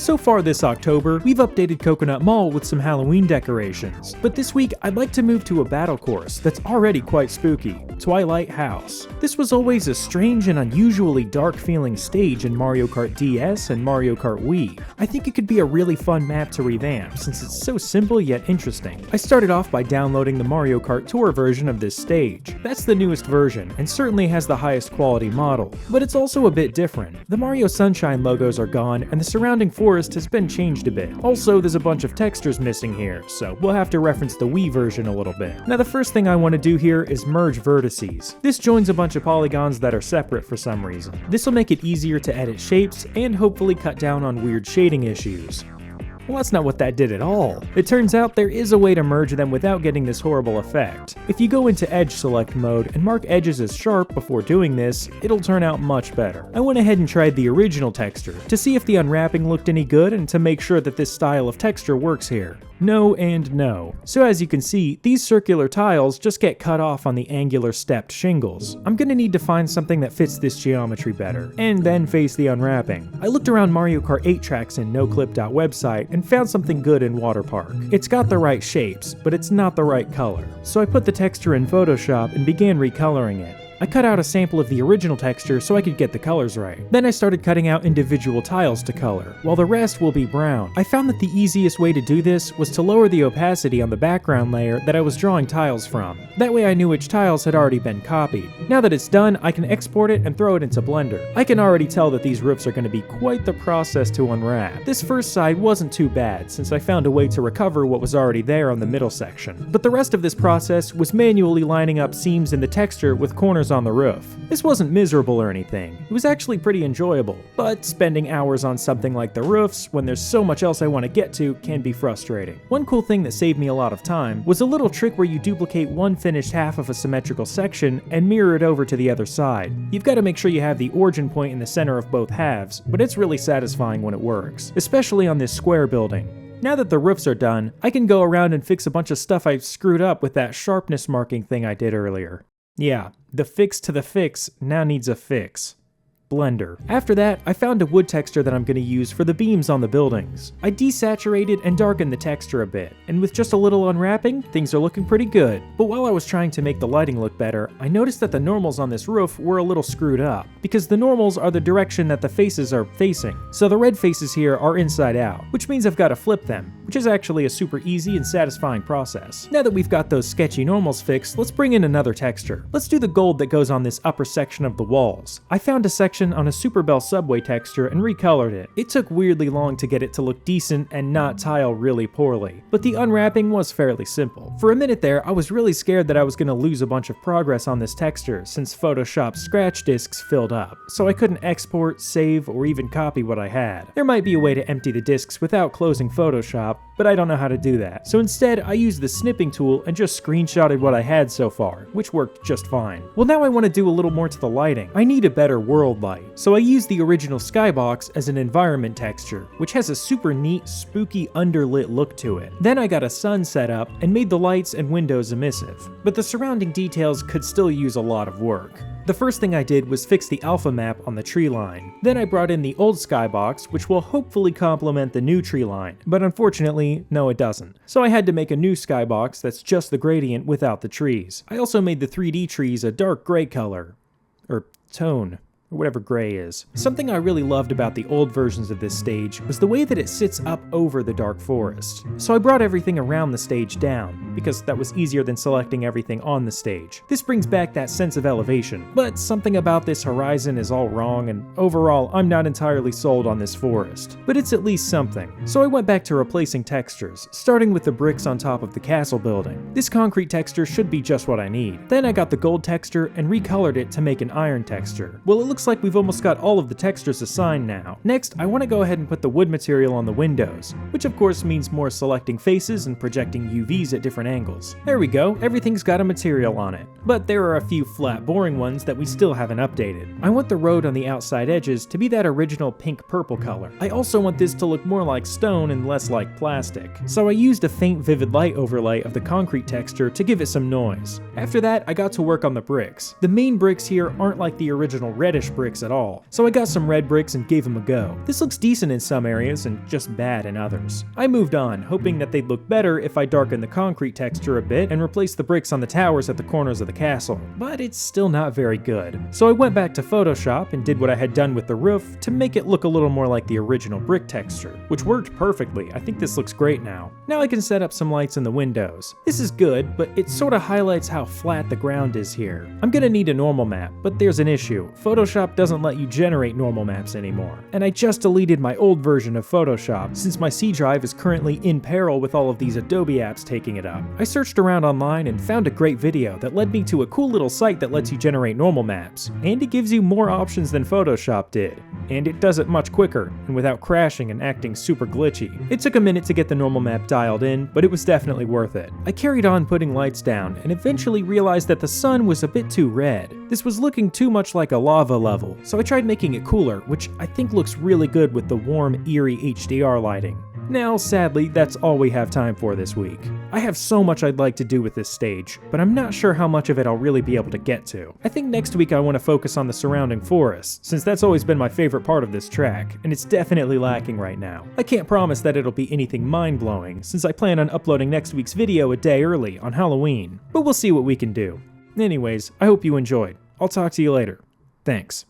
So far this October, we've updated Coconut Mall with some Halloween decorations, but this week I'd like to move to a battle course that's already quite spooky, Twilight House. This was always a strange and unusually dark feeling stage in Mario Kart DS and Mario Kart Wii. I think it could be a really fun map to revamp since it's so simple yet interesting. I started off by downloading the Mario Kart Tour version of this stage. That's the newest version and certainly has the highest quality model, but it's also a bit different. The Mario Sunshine logos are gone and the surrounding forest has been changed a bit. Also, there's a bunch of textures missing here, so we'll have to reference the Wii version a little bit. Now the first thing I want to do here is merge vertices. This joins a bunch of polygons that are separate for some reason. This will make it easier to edit shapes and hopefully cut down on weird shading issues. Well, that's not what that did at all. It turns out there is a way to merge them without getting this horrible effect. If you go into edge select mode and mark edges as sharp before doing this, it'll turn out much better. I went ahead and tried the original texture to see if the unwrapping looked any good and to make sure that this style of texture works here. No and no. So as you can see, these circular tiles just get cut off on the angular stepped shingles. I'm gonna need to find something that fits this geometry better, and then face the unwrapping. I looked around Mario Kart 8 tracks in noclip.website and found something good in Waterpark. It's got the right shapes, but it's not the right color. So I put the texture in Photoshop and began recoloring it. I cut out a sample of the original texture so I could get the colors right. Then I started cutting out individual tiles to color, while the rest will be brown. I found that the easiest way to do this was to lower the opacity on the background layer that I was drawing tiles from. That way I knew which tiles had already been copied. Now that it's done, I can export it and throw it into Blender. I can already tell that these roofs are going to be quite the process to unwrap. This first side wasn't too bad, since I found a way to recover what was already there on the middle section. But the rest of this process was manually lining up seams in the texture with corners on the roof. This wasn't miserable or anything. It was actually pretty enjoyable, but spending hours on something like the roofs when there's so much else I want to get to can be frustrating. One cool thing that saved me a lot of time was a little trick where you duplicate one finished half of a symmetrical section and mirror it over to the other side. You've got to make sure you have the origin point in the center of both halves, but it's really satisfying when it works, especially on this square building. Now that the roofs are done, I can go around and fix a bunch of stuff I screwed up with that sharpness marking thing I did earlier. Yeah, the fix to the fix now needs a fix. Blender. After that, I found a wood texture that I'm going to use for the beams on the buildings. I desaturated and darkened the texture a bit, and with just a little unwrapping, things are looking pretty good. But while I was trying to make the lighting look better, I noticed that the normals on this roof were a little screwed up, because the normals are the direction that the faces are facing. So the red faces here are inside out, which means I've got to flip them, which is actually a super easy and satisfying process. Now that we've got those sketchy normals fixed, let's bring in another texture. Let's do the gold that goes on this upper section of the walls. I found a section on a Super Bell subway texture and recolored it. It took weirdly long to get it to look decent and not tile really poorly, but the unwrapping was fairly simple. For a minute there, I was really scared that I was going to lose a bunch of progress on this texture since Photoshop's scratch disks filled up, so I couldn't export, save, or even copy what I had. There might be a way to empty the disks without closing Photoshop, but I don't know how to do that. So instead, I used the snipping tool and just screenshotted what I had so far, which worked just fine. Well, now I want to do a little more to the lighting. I need a better world light. So I used the original skybox as an environment texture, which has a super neat, spooky, underlit look to it. Then I got a sun set up and made the lights and windows emissive, but the surrounding details could still use a lot of work. The first thing I did was fix the alpha map on the tree line. Then I brought in the old skybox, which will hopefully complement the new tree line, but unfortunately, no it doesn't. So I had to make a new skybox that's just the gradient without the trees. I also made the 3D trees a dark gray color, or tone, or whatever gray is. Something I really loved about the old versions of this stage was the way that it sits up over the dark forest. So I brought everything around the stage down, because that was easier than selecting everything on the stage. This brings back that sense of elevation, but something about this horizon is all wrong, and overall I'm not entirely sold on this forest. But it's at least something. So I went back to replacing textures, starting with the bricks on top of the castle building. This concrete texture should be just what I need. Then I got the gold texture and recolored it to make an iron texture. Well, it looks like we've almost got all of the textures assigned now. Next, I want to go ahead and put the wood material on the windows, which of course means more selecting faces and projecting UVs at different angles. There we go, everything's got a material on it. But there are a few flat, boring ones that we still haven't updated. I want the road on the outside edges to be that original pink-purple color. I also want this to look more like stone and less like plastic. So I used a faint vivid light overlay of the concrete texture to give it some noise. After that, I got to work on the bricks. The main bricks here aren't like the original reddish fresh bricks at all, so I got some red bricks and gave them a go. This looks decent in some areas and just bad in others. I moved on, hoping that they'd look better if I darkened the concrete texture a bit and replaced the bricks on the towers at the corners of the castle, but it's still not very good. So I went back to Photoshop and did what I had done with the roof to make it look a little more like the original brick texture, which worked perfectly. I think this looks great now. Now I can set up some lights in the windows. This is good, but it sort of highlights how flat the ground is here. I'm gonna need a normal map, but there's an issue. Photoshop doesn't let you generate normal maps anymore. And I just deleted my old version of Photoshop since my C drive is currently in peril with all of these Adobe apps taking it up. I searched around online and found a great video that led me to a cool little site that lets you generate normal maps, and it gives you more options than Photoshop did. And it does it much quicker, and without crashing and acting super glitchy. It took a minute to get the normal map dialed in, but it was definitely worth it. I carried on putting lights down, and eventually realized that the sun was a bit too red. This was looking too much like a lava level, so I tried making it cooler, which I think looks really good with the warm, eerie HDR lighting. Now, sadly, that's all we have time for this week. I have so much I'd like to do with this stage, but I'm not sure how much of it I'll really be able to get to. I think next week I want to focus on the surrounding forest, since that's always been my favorite part of this track, and it's definitely lacking right now. I can't promise that it'll be anything mind-blowing, since I plan on uploading next week's video a day early, on Halloween, but we'll see what we can do. Anyways, I hope you enjoyed. I'll talk to you later. Thanks.